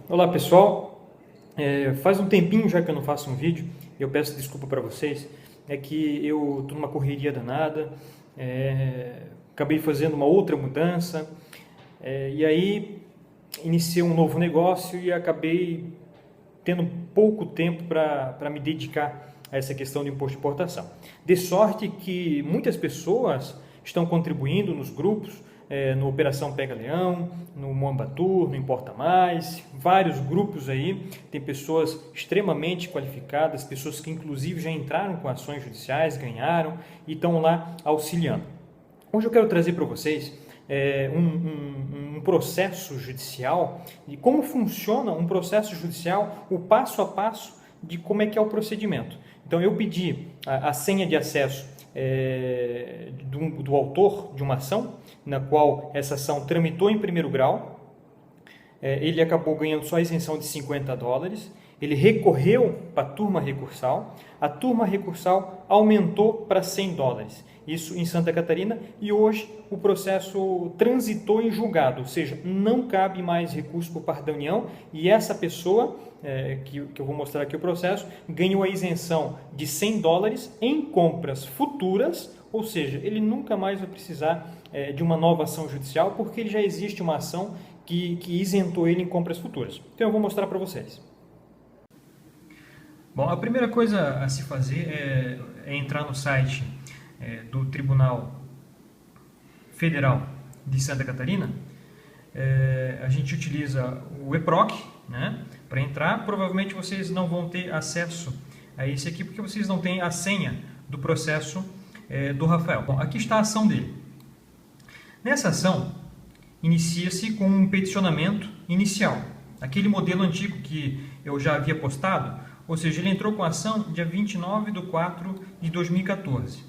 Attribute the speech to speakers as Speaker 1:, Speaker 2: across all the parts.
Speaker 1: Olá pessoal, faz um tempinho já que eu não faço um vídeo, eu peço desculpa para vocês, é que eu estou numa correria danada, acabei fazendo uma outra mudança, e aí iniciei um novo negócio e acabei tendo pouco tempo para me dedicar a essa questão de imposto de importação. De sorte que muitas pessoas estão contribuindo nos grupos, no Operação Pega Leão, no Moambatur, no Importa Mais, vários grupos aí, tem pessoas extremamente qualificadas, pessoas que inclusive já entraram com ações judiciais, ganharam e estão lá auxiliando. Hoje eu quero trazer para vocês um processo judicial e como funciona um processo judicial, o passo a passo de como é que é o procedimento. Então eu pedi a senha de acesso do autor de uma ação, na qual essa ação tramitou em primeiro grau, ele acabou ganhando só a isenção de $50, ele recorreu para a turma recursal, a turma recursal aumentou para $100, isso em Santa Catarina, e hoje o processo transitou em julgado, ou seja, não cabe mais recurso por parte da União, e essa pessoa, que eu vou mostrar aqui o processo, ganhou a isenção de $100 em compras futuras, ou seja, ele nunca mais vai precisar de uma nova ação judicial, porque ele já existe uma ação que isentou ele em compras futuras. Então eu vou mostrar para vocês. Bom, a primeira coisa a se fazer é entrar no site do Tribunal Federal de Santa Catarina. A gente utiliza o EPROC, né, para entrar. Provavelmente vocês não vão ter acesso a esse aqui, porque vocês não têm a senha do processo do Rafael. Bom, aqui está a ação dele. Nessa ação, inicia-se com um peticionamento inicial, aquele modelo antigo que eu já havia postado, ou seja, ele entrou com a ação dia 29 de 4 de 2014.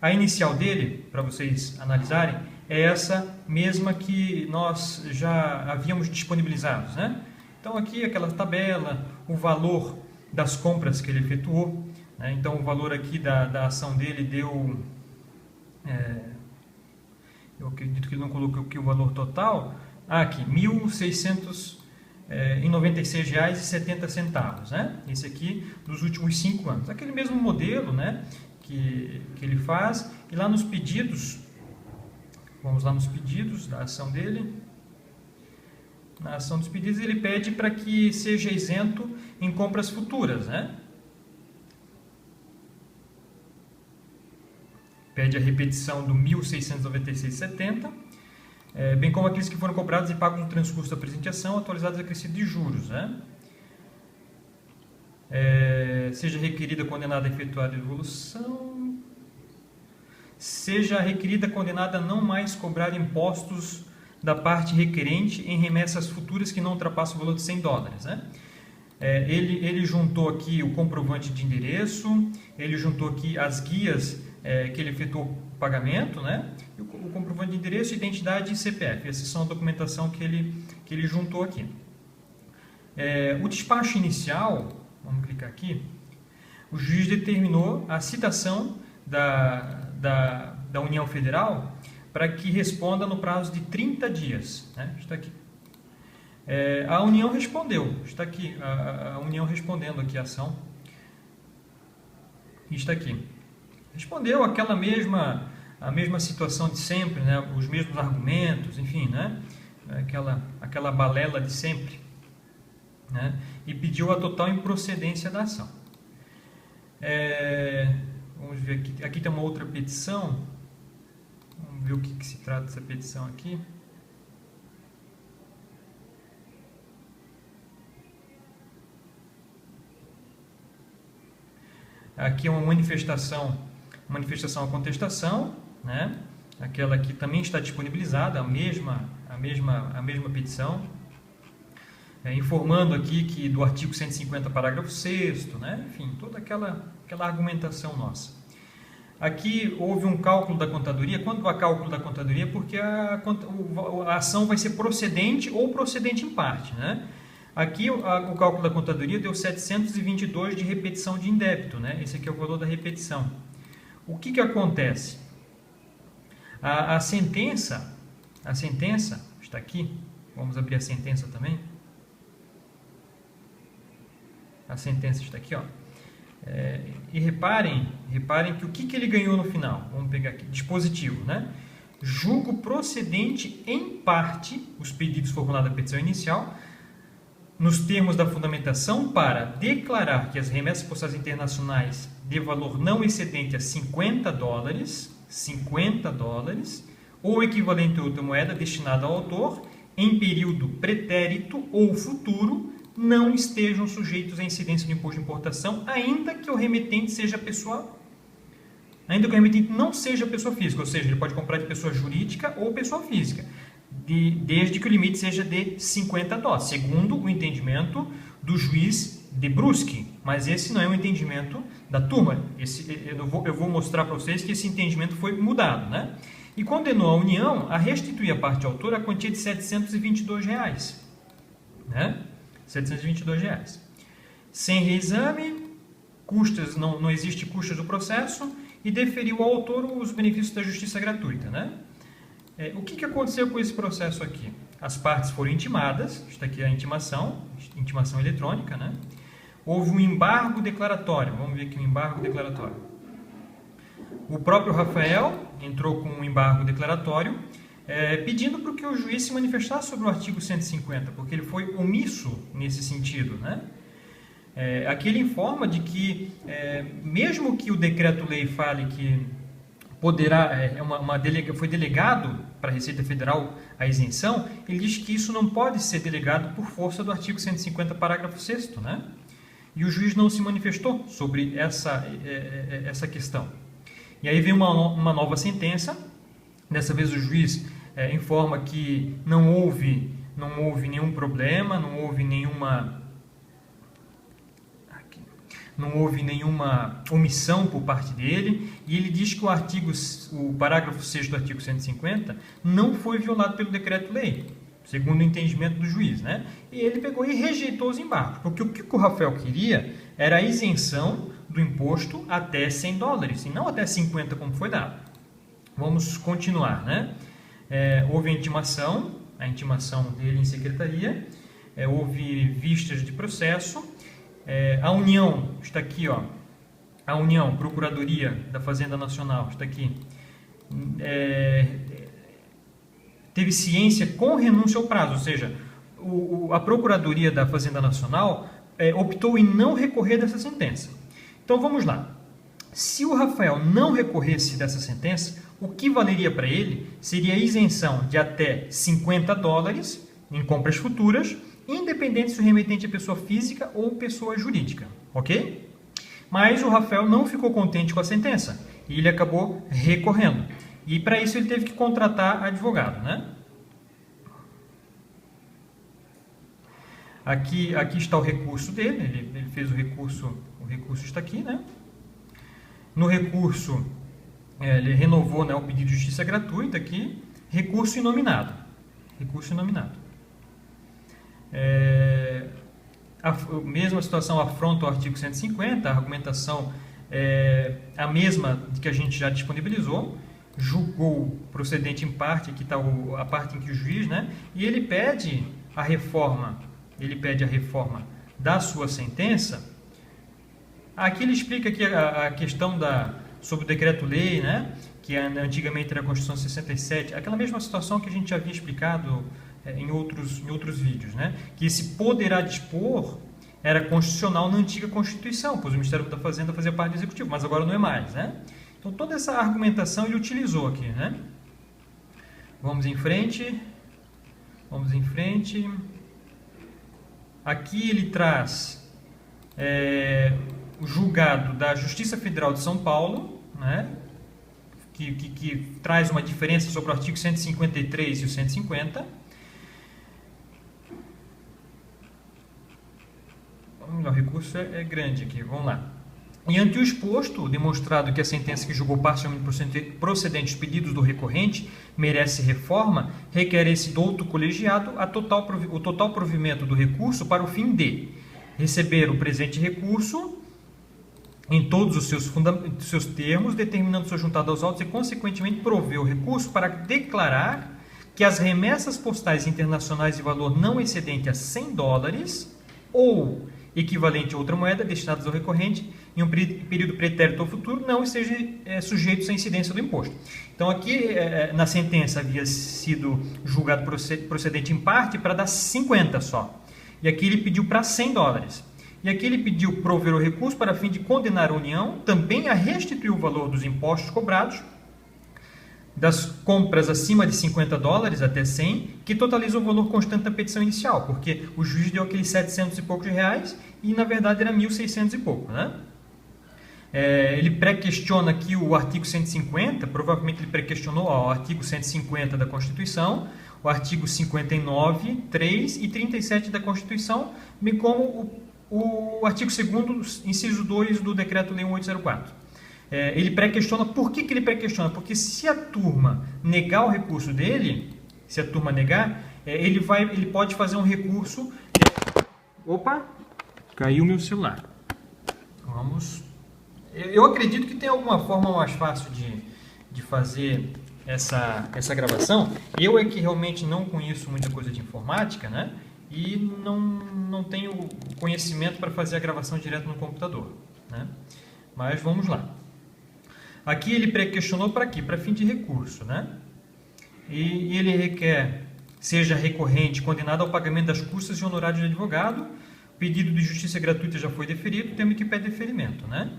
Speaker 1: A inicial dele, para vocês analisarem, é essa mesma que nós já havíamos disponibilizado, né? Então aqui aquela tabela, o valor das compras que ele efetuou, né? Então o valor aqui da ação dele deu... eu acredito que ele não colocou aqui o valor total. Aqui, R$ 1.696,70, né? Esse aqui dos últimos 5 anos. Aquele mesmo modelo, né, que ele faz. E lá nos pedidos, vamos lá nos pedidos da ação dele. Na ação dos pedidos ele pede para que seja isento em compras futuras, né? Pede a repetição do 1.696,70, bem como aqueles que foram cobrados e pagos no transcurso da presente ação, atualizados a crescimento de juros, né? Seja requerida condenada a efetuar a devolução, seja requerida condenada a não mais cobrar impostos da parte requerente em remessas futuras que não ultrapassam o valor de $100, né? Ele juntou aqui o comprovante de endereço, ele juntou aqui as guias que ele efetuou o pagamento, né? O comprovante de endereço, identidade e CPF. Essas são a documentação que ele juntou aqui. O despacho inicial, vamos clicar aqui, o juiz determinou a citação da União Federal para que responda no prazo de 30 dias. Né? Está aqui. A União respondeu, está aqui, a União respondendo aqui a ação. Está aqui. Respondeu a mesma situação de sempre, né? Os mesmos argumentos, enfim, né? aquela balela de sempre, né? E pediu a total improcedência da ação. Vamos ver aqui, aqui tem uma outra petição, vamos ver o que se trata dessa petição aqui. Aqui é uma manifestação à contestação, né? Aquela que também está disponibilizada, a mesma petição, informando aqui que do artigo 150, parágrafo 6º, né? Enfim, toda aquela argumentação nossa. Aqui houve um cálculo da contadoria. Quando há cálculo da contadoria? Porque a ação vai ser procedente ou procedente em parte, né? Aqui o cálculo da contadoria deu 722 de repetição de indébito, né? Esse aqui é o valor da repetição. O que acontece? A sentença está aqui, vamos abrir a sentença também. A sentença está aqui, ó. E reparem que o que ele ganhou no final? Vamos pegar aqui, dispositivo, né? Julgo procedente em parte os pedidos formulados na petição inicial, nos termos da fundamentação, para declarar que as remessas postais internacionais de valor não excedente a $50, ou equivalente a outra moeda destinada ao autor, em período pretérito ou futuro, não estejam sujeitos à incidência do imposto de importação, ainda que o remetente seja pessoa, ainda que o remetente não seja pessoa física, ou seja, ele pode comprar de pessoa jurídica ou pessoa física, desde que o limite seja de $50, segundo o entendimento do juiz de Brusque. Mas esse não é o entendimento da turma. Eu vou mostrar para vocês que esse entendimento foi mudado, né? E condenou a União a restituir à parte autora a quantia de R$722, né? R$722. Sem reexame, custas, não existe custas do processo, e deferiu ao autor os benefícios da justiça gratuita, né? O que aconteceu com esse processo aqui? As partes foram intimadas, está aqui a intimação eletrônica, né? Houve um embargo declaratório, vamos ver aqui o embargo declaratório. O próprio Rafael entrou com um embargo declaratório, pedindo para que o juiz se manifestasse sobre o artigo 150, porque ele foi omisso nesse sentido, né? Aqui ele informa de que, mesmo que o decreto-lei fale que poderá, foi delegado para a Receita Federal a isenção, ele diz que isso não pode ser delegado por força do artigo 150, parágrafo 6º, né? E o juiz não se manifestou sobre essa questão. E aí vem uma nova sentença. Dessa vez o juiz informa que não houve nenhum problema, não houve nenhuma omissão por parte dele, e ele diz que o parágrafo 6º do artigo 150 não foi violado pelo decreto-lei, segundo o entendimento do juiz, né? E ele pegou e rejeitou os embargos, porque o que o Rafael queria era a isenção do imposto até $100, e não até 50 como foi dado. Vamos continuar, né? Houve a intimação dele em secretaria, houve vistas de processo. A União está aqui, ó. A União, Procuradoria da Fazenda Nacional, está aqui. Teve ciência com renúncia ao prazo, ou seja, a Procuradoria da Fazenda Nacional optou em não recorrer dessa sentença. Então vamos lá. Se o Rafael não recorresse dessa sentença, o que valeria para ele seria a isenção de até $50 em compras futuras, independente se o remetente é pessoa física ou pessoa jurídica, ok? Mas o Rafael não ficou contente com a sentença e ele acabou recorrendo. E para isso ele teve que contratar advogado, né? Aqui está o recurso dele, ele fez o recurso está aqui, né? No recurso, ele renovou, né, o pedido de justiça gratuita aqui, recurso inominado. A mesma situação afronta o artigo 150, a argumentação é a mesma que a gente já disponibilizou, julgou procedente em parte, aqui está a parte em que o juiz, né, e ele pede a reforma da sua sentença. Aqui ele explica aqui a questão sobre o decreto-lei, né, que antigamente era a Constituição 67, aquela mesma situação que a gente já havia explicado em outros vídeos, né? Que esse poderá dispor era constitucional na antiga Constituição, pois o Ministério da Fazenda fazia parte do Executivo, mas agora não é mais, né? Então toda essa argumentação ele utilizou aqui, né? Vamos em frente. Aqui ele traz o julgado da Justiça Federal de São Paulo, né? Que traz uma diferença sobre o artigo 153 e o 150. O recurso é grande aqui, vamos lá. E ante o exposto, demonstrado que a sentença que julgou parcialmente procedentes pedidos do recorrente merece reforma, requer esse douto colegiado o total provimento do recurso para o fim de receber o presente recurso em todos os seus termos, determinando sua juntada aos autos e, consequentemente, prover o recurso para declarar que as remessas postais internacionais de valor não excedente a $100 ou equivalente a outra moeda destinadas ao recorrente em um período pretérito ou futuro não estejam sujeitos à incidência do imposto. Então aqui na sentença havia sido julgado procedente em parte para dar 50 só. E aqui ele pediu para $100. E aqui ele pediu prover o recurso para fim de condenar a União também a restituir o valor dos impostos cobrados das compras acima de $50 até 100, que totaliza o valor constante da petição inicial, porque o juiz deu aqueles 700 e poucos reais e na verdade era 1.600 e pouco, né? Ele pré-questiona aqui o artigo 150, provavelmente ele pré-questionou o artigo 150 da Constituição, o artigo 59, 3 e 37 da Constituição, bem como o artigo 2º, inciso 2 do Decreto-Lei 1804. Ele pré-questiona, por que ele pré-questiona? Porque se a turma negar o recurso dele, se a turma negar, ele pode fazer um recurso... Opa, caiu meu celular. Vamos... Eu acredito que tem alguma forma mais fácil de fazer essa gravação. Eu é que realmente não conheço muita coisa de informática, né? E não tenho conhecimento para fazer a gravação direto no computador, né? Mas vamos lá. Aqui ele pré-questionou para quê? Para fim de recurso, né? E ele requer, seja recorrente, condenado ao pagamento das custas e honorários de advogado. O pedido de justiça gratuita já foi deferido, temos que pedir deferimento, né?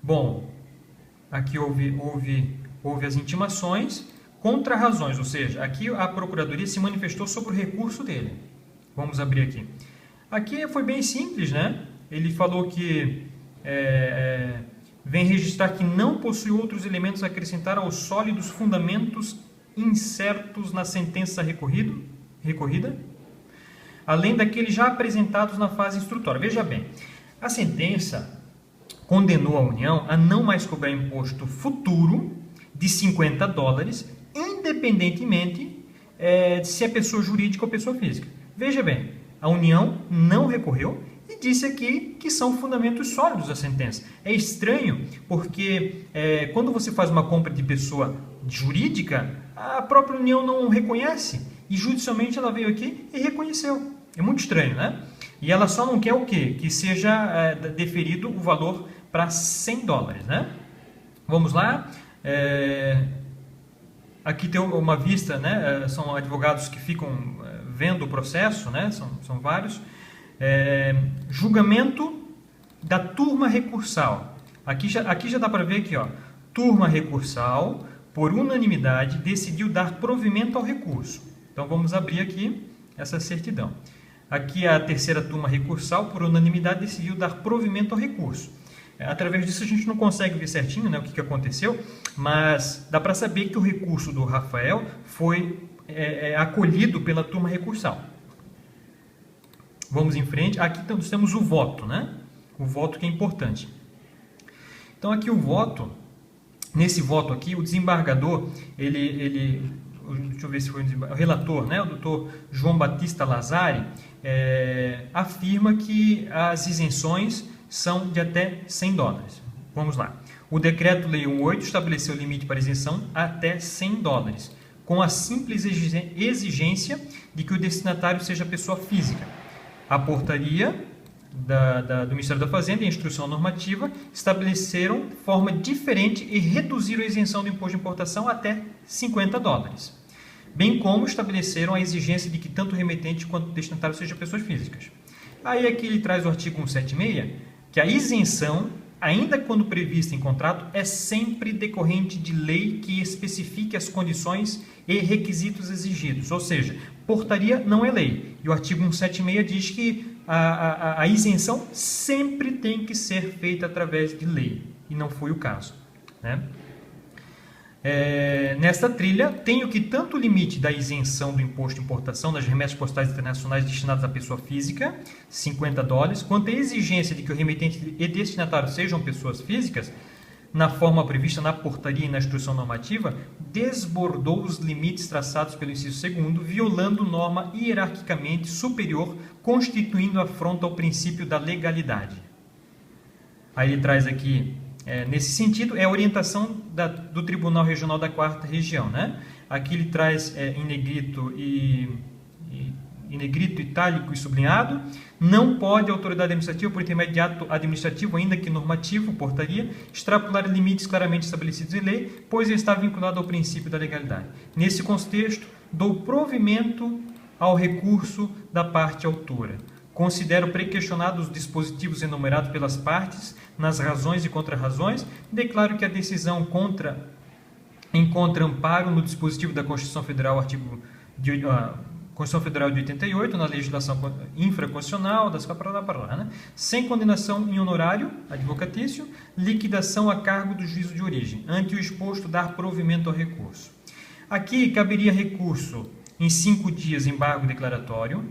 Speaker 1: Bom, aqui houve as intimações contra razões, ou seja, aqui a Procuradoria se manifestou sobre o recurso dele. Vamos abrir aqui. Aqui foi bem simples, né? Ele falou que vem registrar que não possui outros elementos a acrescentar aos sólidos fundamentos incertos na sentença recorrida, além daqueles já apresentados na fase instrutória. Veja bem, a sentença condenou a União a não mais cobrar imposto futuro de $50, independentemente se é pessoa jurídica ou pessoa física. Veja bem, a União não recorreu e disse aqui que são fundamentos sólidos da sentença. É estranho porque quando você faz uma compra de pessoa jurídica, a própria União não reconhece e judicialmente ela veio aqui e reconheceu. É muito estranho, né? E ela só não quer o quê? Que seja deferido o valor para $100, né? Vamos lá. Aqui tem uma vista, né? São advogados que ficam vendo o processo, né? São vários. Julgamento da turma recursal. Aqui já dá para ver aqui, ó. Turma recursal, por unanimidade, decidiu dar provimento ao recurso. Então vamos abrir aqui essa certidão. Aqui a terceira turma recursal, por unanimidade, decidiu dar provimento ao recurso. Através disso a gente não consegue ver certinho, né, o que aconteceu, mas dá para saber que o recurso do Rafael foi acolhido pela turma recursal. Vamos em frente. Aqui nós temos o voto, né? O voto que é importante. Então aqui o voto, nesse voto aqui, o desembargador, deixa eu ver se foi o relator, né? O doutor João Batista Lazari, afirma que as isenções são de até $100. Vamos lá. O Decreto-Lei 1.8 estabeleceu o limite para isenção até $100, com a simples exigência de que o destinatário seja pessoa física. A portaria do Ministério da Fazenda e a instrução normativa estabeleceram forma diferente e reduziram a isenção do imposto de importação até $50, bem como estabeleceram a exigência de que tanto o remetente quanto o destinatário sejam pessoas físicas. Aí aqui ele traz o artigo 176, que a isenção, ainda quando prevista em contrato, é sempre decorrente de lei que especifique as condições e requisitos exigidos. Ou seja, portaria não é lei. E o artigo 176 diz que a isenção sempre tem que ser feita através de lei. E não foi o caso, né? Nesta trilha, tenho que tanto o limite da isenção do imposto de importação das remessas postais internacionais destinadas à pessoa física, $50, quanto a exigência de que o remetente e destinatário sejam pessoas físicas, na forma prevista na portaria e na instrução normativa, desbordou os limites traçados pelo inciso 2º, violando norma hierarquicamente superior, constituindo afronta ao princípio da legalidade. Aí ele traz aqui, nesse sentido, a orientação do Tribunal Regional da 4ª Região, né? Aqui ele traz em negrito e em negrito, itálico e sublinhado, não pode a autoridade administrativa, por intermédio de ato administrativo, ainda que normativo, portaria, extrapolar limites claramente estabelecidos em lei, pois está vinculado ao princípio da legalidade. Nesse contexto, dou provimento ao recurso da parte autora. Considero prequestionados os dispositivos enumerados pelas partes nas razões e contrarrazões. Declaro que a decisão encontra amparo no dispositivo da Constituição Federal, Constituição Federal de 88, na legislação infraconstitucional, né? Sem condenação em honorário advocatício, liquidação a cargo do juízo de origem. Ante o exposto, dar provimento ao recurso. Aqui caberia recurso em 5 dias, embargo declaratório,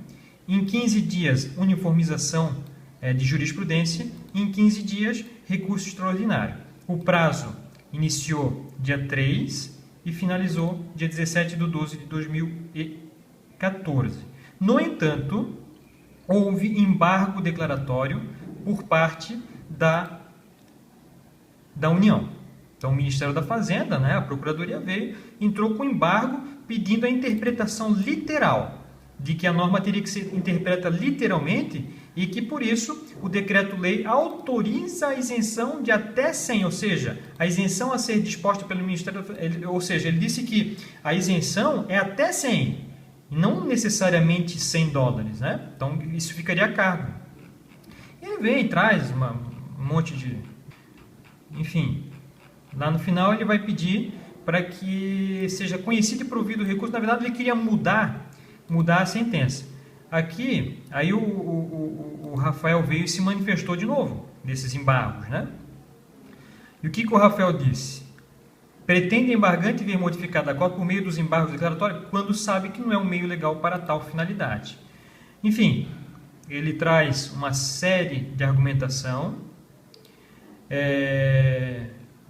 Speaker 1: em 15 dias, uniformização de jurisprudência, e em 15 dias, recurso extraordinário. O prazo iniciou dia 3 e finalizou dia 17/12/2014. No entanto, houve embargo declaratório por parte da União. Então, o Ministério da Fazenda, né, a Procuradoria veio, entrou com embargo pedindo a interpretação literal, de que a norma teria que ser interpretada literalmente e que, por isso, o decreto-lei autoriza a isenção de até 100, ou seja, a isenção a ser disposta pelo Ministério, ou seja, ele disse que a isenção é até 100, não necessariamente $100, né? Então, isso ficaria a cargo. Ele vem e traz um monte de... Enfim, lá no final ele vai pedir para que seja conhecido e provido o recurso. Na verdade, ele queria mudar a sentença. Aqui, aí o Rafael veio e se manifestou de novo, nesses embargos, né? E o que o Rafael disse? Pretende embargante ver modificada a cota por meio dos embargos declaratórios quando sabe que não é um meio legal para tal finalidade. Enfim, ele traz uma série de argumentação.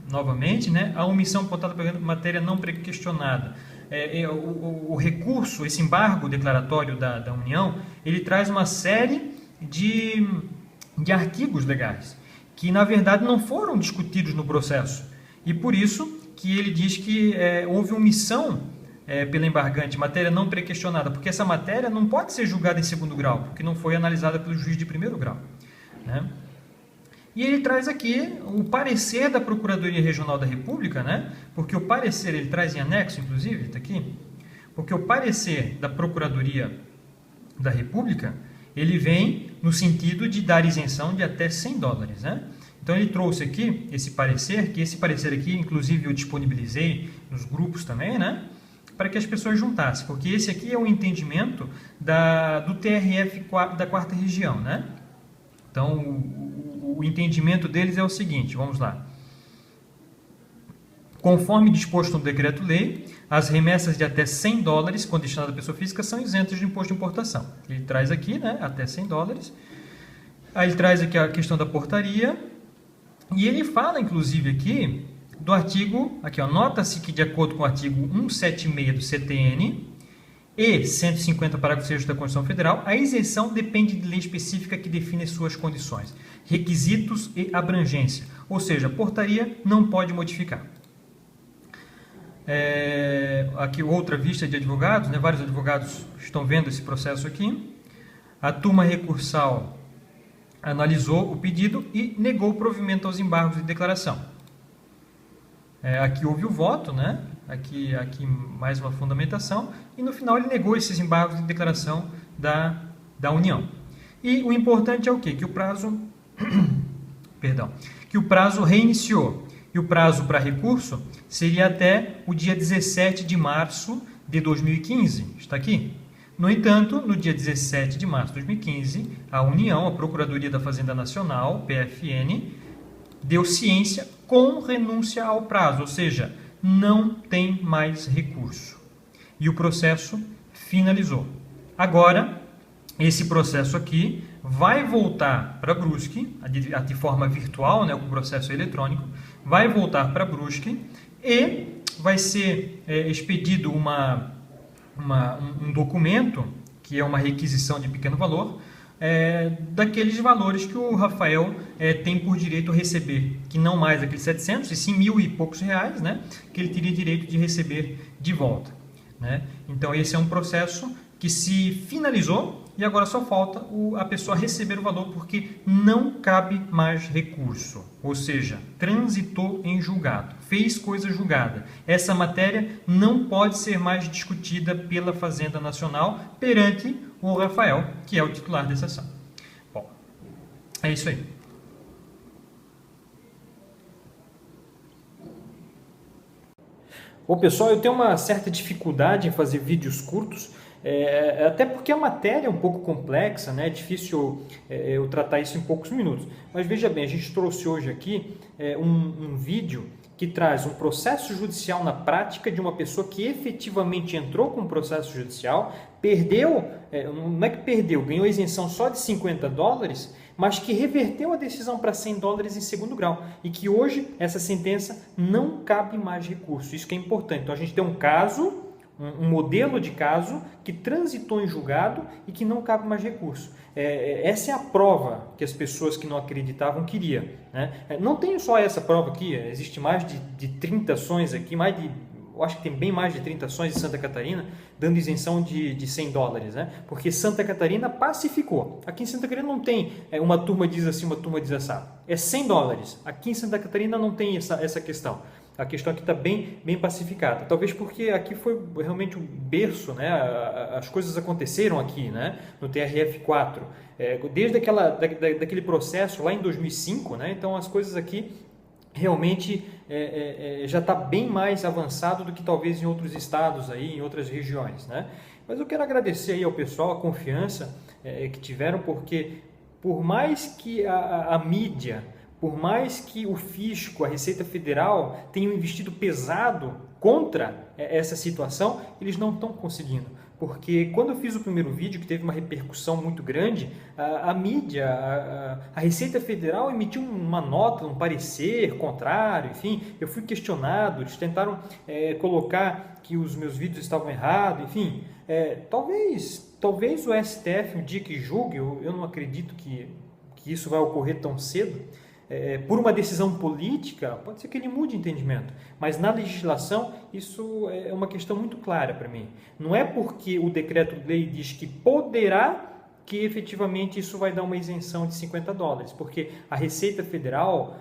Speaker 1: Novamente, né? A omissão apontada pela matéria não prequestionada. O recurso, esse embargo declaratório da União, ele traz uma série de artigos legais que, na verdade, não foram discutidos no processo. E por isso que ele diz que houve omissão pela embargante, matéria não prequestionada, porque essa matéria não pode ser julgada em segundo grau, porque não foi analisada pelo juiz de primeiro grau, né? E ele traz aqui o parecer da Procuradoria Regional da República, né? Porque o parecer, ele traz em anexo, inclusive, está aqui, porque o parecer da Procuradoria da República, ele vem no sentido de dar isenção de até $100, né? Então ele trouxe aqui esse parecer, que esse parecer aqui, inclusive, eu disponibilizei nos grupos também, né? Para que as pessoas juntassem, porque esse aqui é o entendimento do TRF da 4ª Região, né? Então, o entendimento deles é o seguinte, vamos lá. Conforme disposto no decreto-lei, as remessas de até $100 com destinado à pessoa física são isentas de imposto de importação. Ele traz aqui, né, até $100. Aí ele traz aqui a questão da portaria. E ele fala, inclusive, aqui do artigo, aqui, ó, nota-se que de acordo com o artigo 176 do CTN e 150, parágrafo 6 da Constituição Federal, a isenção depende de lei específica que define suas condições, requisitos e abrangência. Ou seja, a portaria não pode modificar. Aqui outra vista de advogados, né? Vários advogados estão vendo esse processo aqui. A turma recursal analisou o pedido e negou o provimento aos embargos de declaração. Aqui houve o voto, né? Aqui mais uma fundamentação, e no final ele negou esses embargos de declaração da União. E o importante é o quê? Que o prazo, que o prazo reiniciou, e o prazo para recurso seria até o dia 17 de março de 2015, está aqui. No entanto, no dia 17 de março de 2015, a União, a Procuradoria da Fazenda Nacional, PFN, deu ciência com renúncia ao prazo, ou seja, não tem mais recurso. E o processo finalizou. Agora, esse processo aqui vai voltar para Brusque, de forma virtual, né, com o processo eletrônico, vai voltar para Brusque e vai ser expedido um documento, que é uma requisição de pequeno valor, daqueles valores que o Rafael tem por direito a receber, que não mais aqueles 700, e sim 1.000 e poucos reais, né, que ele teria direito de receber de volta, né? Então esse é um processo que se finalizou e agora só falta a pessoa receber o valor porque não cabe mais recurso. Ou seja, transitou em julgado, fez coisa julgada. Essa matéria não pode ser mais discutida pela Fazenda Nacional perante o Rafael, que é o titular dessa ação. Bom, é isso aí. Bom, pessoal, eu tenho uma certa dificuldade em fazer vídeos curtos, até porque a matéria é um pouco complexa, né? É difícil eu tratar isso em poucos minutos. Mas veja bem, a gente trouxe hoje aqui um vídeo que traz um processo judicial na prática de uma pessoa que efetivamente entrou com um processo judicial, perdeu, não é que perdeu, ganhou isenção só de $50, mas que reverteu a decisão para $100 em segundo grau e que hoje essa sentença não cabe mais recurso. Isso que é importante. Então a gente tem um caso, um modelo de caso que transitou em julgado e que não cabe mais recurso. Essa é a prova que as pessoas que não acreditavam queriam, né? Não tem só essa prova aqui, existe mais de 30 ações aqui, eu acho que tem bem mais de 30 ações em Santa Catarina, dando isenção de $100, né? Porque Santa Catarina pacificou. Aqui em Santa Catarina não tem uma turma diz assim, uma turma diz assado. É $100. Aqui em Santa Catarina não tem essa questão. A questão aqui está bem pacificada. Talvez porque aqui foi realmente um berço, né? As coisas aconteceram aqui, né? No TRF4. Desde daquele processo lá em 2005, né? Então as coisas aqui realmente já está bem mais avançado do que talvez em outros estados, aí, em outras regiões, né? Mas eu quero agradecer aí ao pessoal a confiança que tiveram, porque por mais que a mídia, por mais que o fisco, a Receita Federal tenham investido pesado contra essa situação, eles não estão conseguindo. Porque quando eu fiz o primeiro vídeo, que teve uma repercussão muito grande, a mídia, a Receita Federal emitiu uma nota, um parecer contrário, enfim, eu fui questionado, eles tentaram colocar que os meus vídeos estavam errados, enfim, talvez o STF, um dia que julgue, eu não acredito que isso vai ocorrer tão cedo, por uma decisão política, pode ser que ele mude entendimento, mas na legislação isso é uma questão muito clara para mim. Não é porque o decreto-lei diz que poderá que efetivamente isso vai dar uma isenção de $50, porque a Receita Federal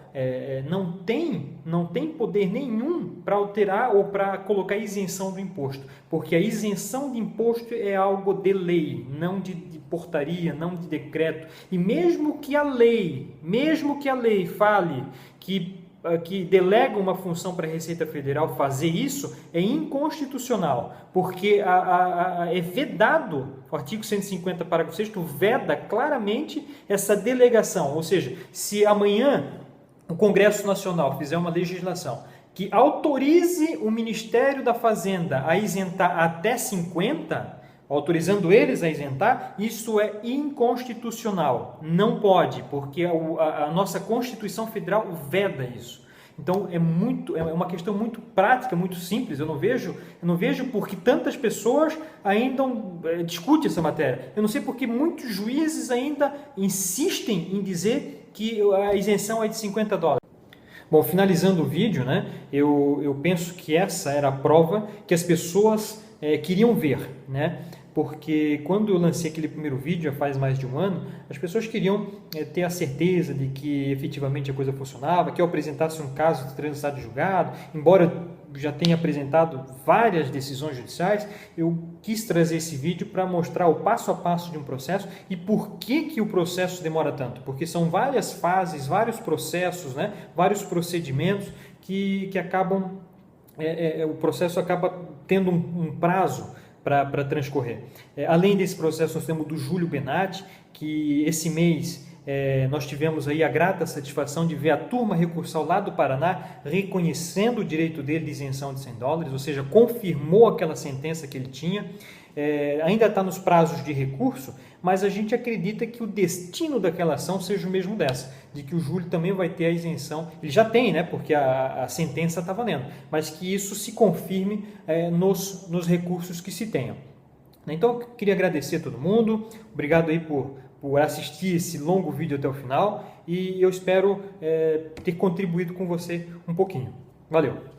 Speaker 1: não tem poder nenhum para alterar ou para colocar isenção do imposto, porque a isenção de imposto é algo de lei, não de portaria, não de decreto. E mesmo que a lei fale que delega uma função para a Receita Federal fazer isso, é inconstitucional, porque é vedado, o artigo 150, parágrafo 6º, veda claramente essa delegação, ou seja, se amanhã o Congresso Nacional fizer uma legislação que autorize o Ministério da Fazenda a isentar até 50, autorizando eles a isentar, isso é inconstitucional. Não pode, porque a nossa Constituição Federal veda isso. Então é uma questão muito prática, muito simples. Eu não vejo por que tantas pessoas ainda discutem essa matéria. Eu não sei por que muitos juízes ainda insistem em dizer que a isenção é de $50. Bom, finalizando o vídeo, né, eu penso que essa era a prova que as pessoas queriam ver, né? Porque quando eu lancei aquele primeiro vídeo, já faz mais de um ano, as pessoas queriam ter a certeza de que efetivamente a coisa funcionava, que eu apresentasse um caso de transição de julgado, embora eu já tenha apresentado várias decisões judiciais, eu quis trazer esse vídeo para mostrar o passo a passo de um processo e por que o processo demora tanto, porque são várias fases, vários processos, né, vários procedimentos que acabam, o processo acaba tendo um prazo para transcorrer. Além desse processo, nós temos do Júlio Benatti, que esse mês nós tivemos aí a grata satisfação de ver a turma recursal lá do Paraná reconhecendo o direito dele de isenção de $100, ou seja, confirmou aquela sentença que ele tinha. Ainda está nos prazos de recurso, mas a gente acredita que o destino daquela ação seja o mesmo dessa, de que o Júlio também vai ter a isenção, ele já tem, né, porque a sentença está valendo, mas que isso se confirme nos recursos que se tenham. Então, eu queria agradecer a todo mundo, obrigado aí por assistir esse longo vídeo até o final, e eu espero ter contribuído com você um pouquinho. Valeu!